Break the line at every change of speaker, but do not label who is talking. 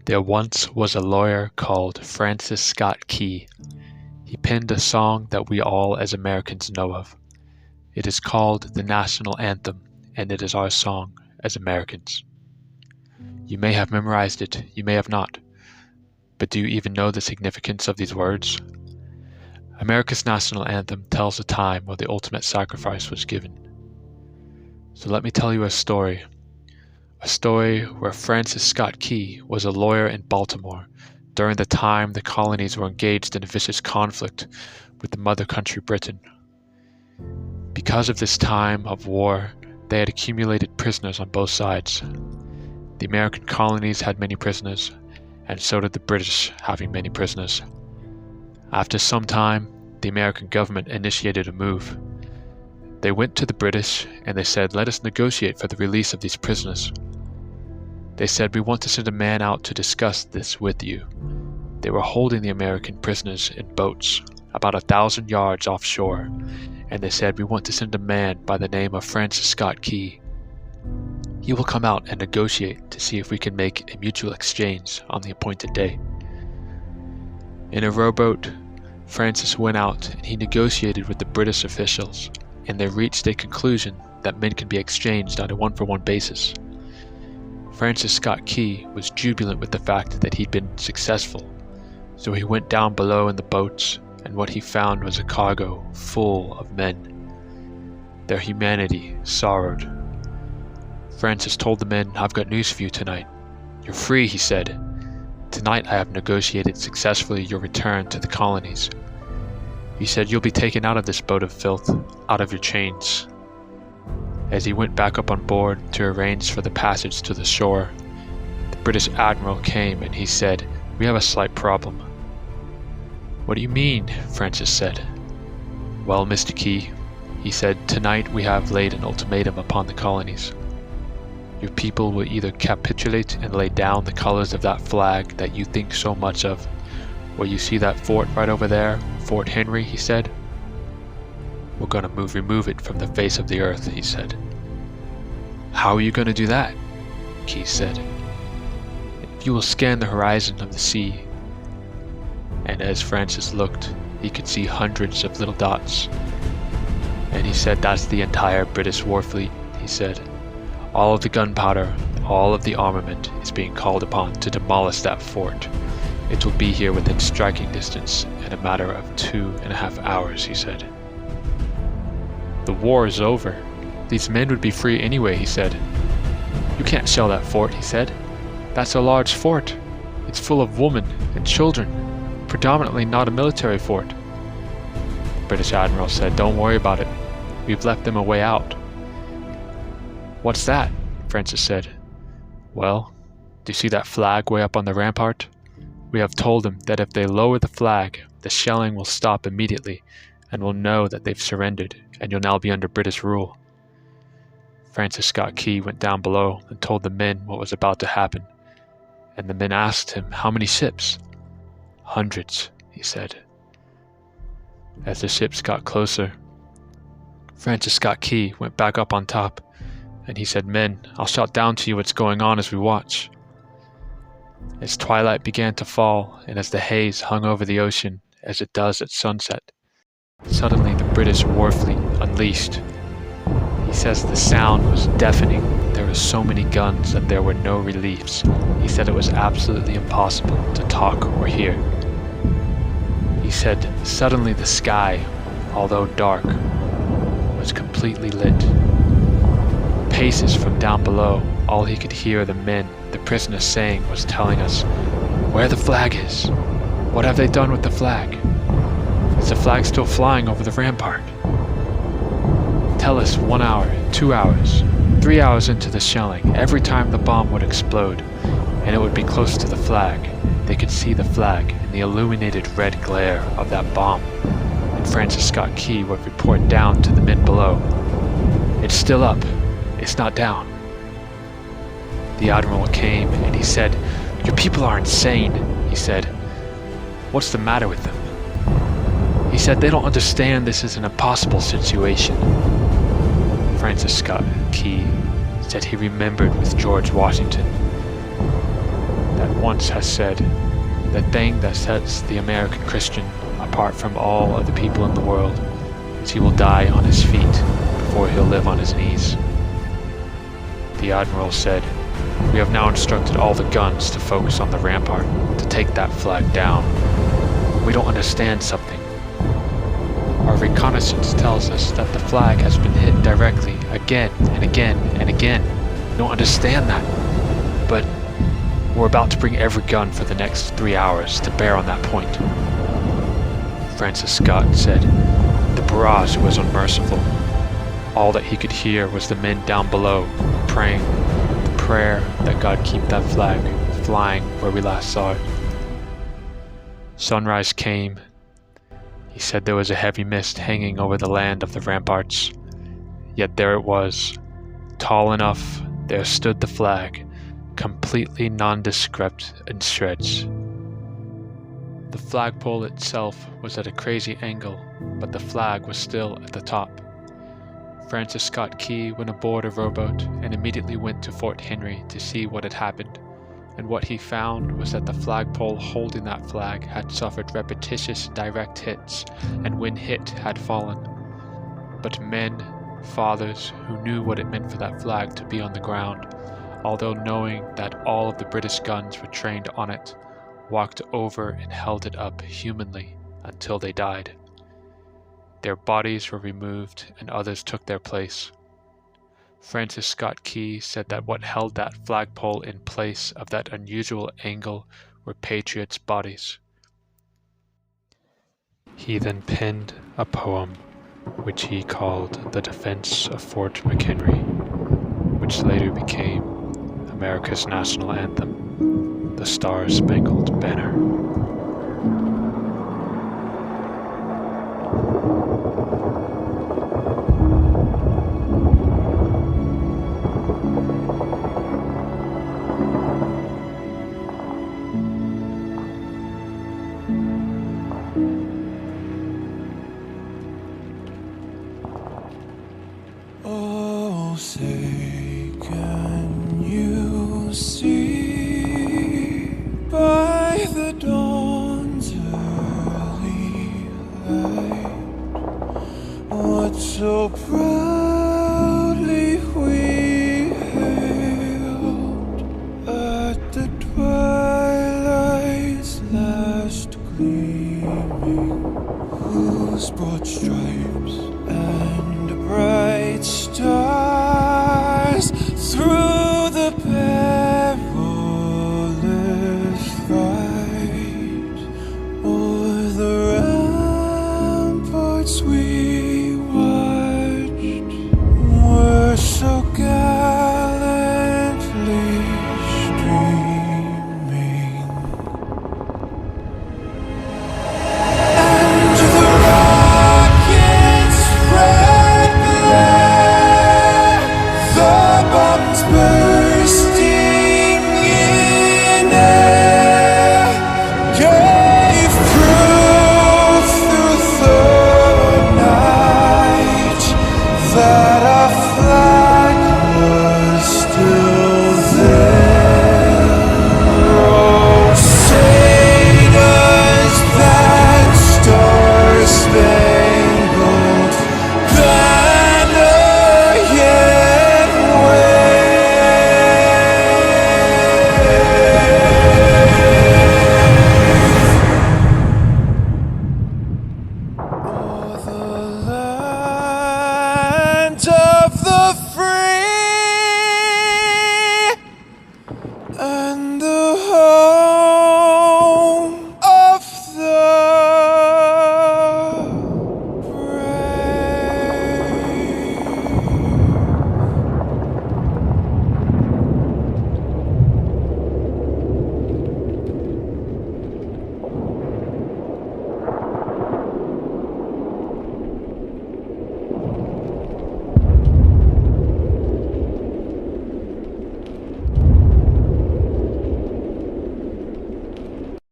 There once was a lawyer called Francis Scott Key. He penned a song that we all as Americans know of. It is called the National Anthem, and it is our song as Americans. You may have memorized it, you may have not. But do you even know the significance of these words? America's national anthem tells a time where the ultimate sacrifice was given. So let me tell you a story where Francis Scott Key was a lawyer in Baltimore during the time the colonies were engaged in a vicious conflict with the mother country Britain. Because of this time of war, they had accumulated prisoners on both sides. The American colonies had many prisoners, and so did the British, having many prisoners. After some time, the American government initiated a move. They went to the British and they said, "Let us negotiate for the release of these prisoners." They said, "We want to send a man out to discuss this with you." They were holding the American prisoners in boats about 1,000 yards offshore, and they said, "We want to send a man by the name of Francis Scott Key. He will come out and negotiate to see if we can make a mutual exchange on the appointed day." In a rowboat, Francis went out and he negotiated with the British officials, and they reached a conclusion that men can be exchanged on a one-for-one basis. Francis Scott Key was jubilant with the fact that he'd been successful, so he went down below in the boats, and what he found was a cargo full of men. Their humanity sorrowed. Francis told the men, "I've got news for you tonight. You're free," he said. "Tonight I have negotiated successfully your return to the colonies." He said, "You'll be taken out of this boat of filth, out of your chains." As he went back up on board to arrange for the passage to the shore, the British admiral came and he said, "We have a slight problem." "What do you mean?" Francis said. "Well, Mr. Key," he said, "tonight we have laid an ultimatum upon the colonies. Your people will either capitulate and lay down the colors of that flag that you think so much of. Where you see that fort right over there, Fort Henry," he said. "We're going to remove it from the face of the earth," he said. "How are you going to do that?" Key said. "If you will scan the horizon of the sea." And as Francis looked, he could see hundreds of little dots. And he said, "That's the entire British war fleet," he said. "All of the gunpowder, all of the armament is being called upon to demolish that fort. It will be here within striking distance in a matter of 2.5 hours, he said. "The war is over. These men would be free anyway," he said. "You can't shell that fort," he said. "That's a large fort. It's full of women and children, predominantly not a military fort." The British admiral said, "Don't worry about it. We've left them a way out." "What's that?" Francis said. "Well, do you see that flag way up on the rampart? We have told them that if they lower the flag, the shelling will stop immediately, and we'll know that they've surrendered, and you'll now be under British rule." Francis Scott Key went down below and told the men what was about to happen, and the men asked him, "How many ships?" "Hundreds," he said. As the ships got closer, Francis Scott Key went back up on top, and he said, "Men, I'll shout down to you what's going on as we watch." As twilight began to fall, and as the haze hung over the ocean, as it does at sunset, suddenly the British war fleet unleashed. He says the sound was deafening. There were so many guns that there were no reliefs. He said it was absolutely impossible to talk or hear. He said suddenly the sky, although dark, was completely lit. Paces from down below, all he could hear the men, the prisoners saying was telling us, "Where the flag is? What have they done with the flag? Is the flag still flying over the rampart? Tell us 1 hour, 2 hours, 3 hours into the shelling, every time the bomb would explode, and it would be close to the flag. They could see the flag in the illuminated red glare of that bomb, and Francis Scott Key would report down to the men below, 'It's still up. It's not down.' The admiral came and he said, 'Your people are insane,' he said. 'What's the matter with them?' He said, 'They don't understand this is an impossible situation.' Francis Scott Key said he remembered with George Washington. that once has said, "The thing that sets the American Christian apart from all of the people in the world is he will die on his feet before he'll live on his knees." The admiral said, "We have now instructed all the guns to focus on the rampart, to take that flag down. We don't understand something. Our reconnaissance tells us that the flag has been hit directly again and again and again. We don't understand that. But we're about to bring every gun for the next 3 hours to bear on that point." Francis Scott said, "The barrage was unmerciful. All that he could hear was the men down below praying the prayer that God keep that flag flying where we last saw it." Sunrise came. He said there was a heavy mist hanging over the land of the ramparts. Yet there it was. Tall enough, there stood the flag, completely nondescript in shreds. The flagpole itself was at a crazy angle, but the flag was still at the top. Francis Scott Key went aboard a rowboat and immediately went to Fort Henry to see what had happened, and what he found was that the flagpole holding that flag had suffered repetitious direct hits, and when hit had fallen. But men, fathers, who knew what it meant for that flag to be on the ground, although knowing that all of the British guns were trained on it, walked over and held it up humanly until they died. Their bodies were removed and others took their place. Francis Scott Key said that what held that flagpole in place of that unusual angle were patriots' bodies. He then penned a poem which he called The Defense of Fort McHenry, which later became America's national anthem, the Star-Spangled Banner.
Oh, say, can you see by the dawn's early light what so proudly we hailed at the twilight's last gleaming, whose broad stripes